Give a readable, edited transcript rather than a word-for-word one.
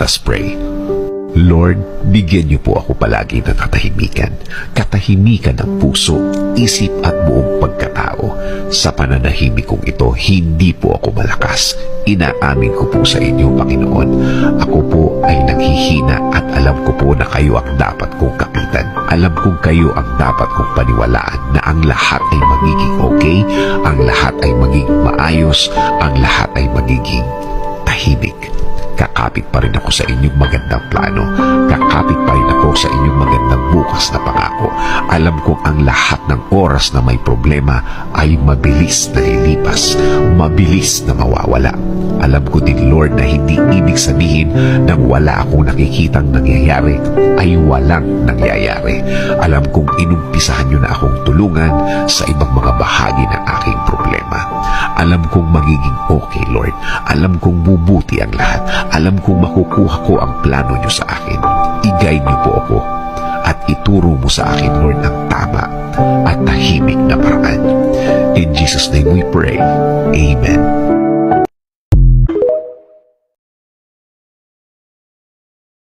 Let us pray. Lord, bigyan niyo po ako palagi ng katahimikan. Katahimikan ng puso, isip at buong pagkatao. Sa pananahimik kong ito, hindi po ako malakas. Inaamin ko po sa inyo, Panginoon. Ako po ay naghihina at alam ko po na kayo ang dapat kong kapitan. Alam kong kayo ang dapat kong paniwalaan na ang lahat ay magiging okay, ang lahat ay magiging maayos, ang lahat ay magiging tahimik. Kakapit pa rin ako sa inyong magandang plano. Kakapit pa rin ako sa inyong magandang bukas na pangako. Alam kong ang lahat ng oras na may problema ay mabilis na lilipas, mabilis na mawawala. Alam ko din, Lord, na hindi ibig sabihin na wala akong nakikitang nangyayari ay walang nangyayari. Alam kong inumpisahan niyo na akong tulungan sa ibang mga bahagi ng aking problema. Alam kong magiging okay, Lord. Alam kong bubuti ang lahat. Alam kong makukuha ko ang plano niyo sa akin. I-guide niyo po ako at ituro mo sa akin, Lord, ang tama at tahimik na paraan. In Jesus' name we pray. Amen.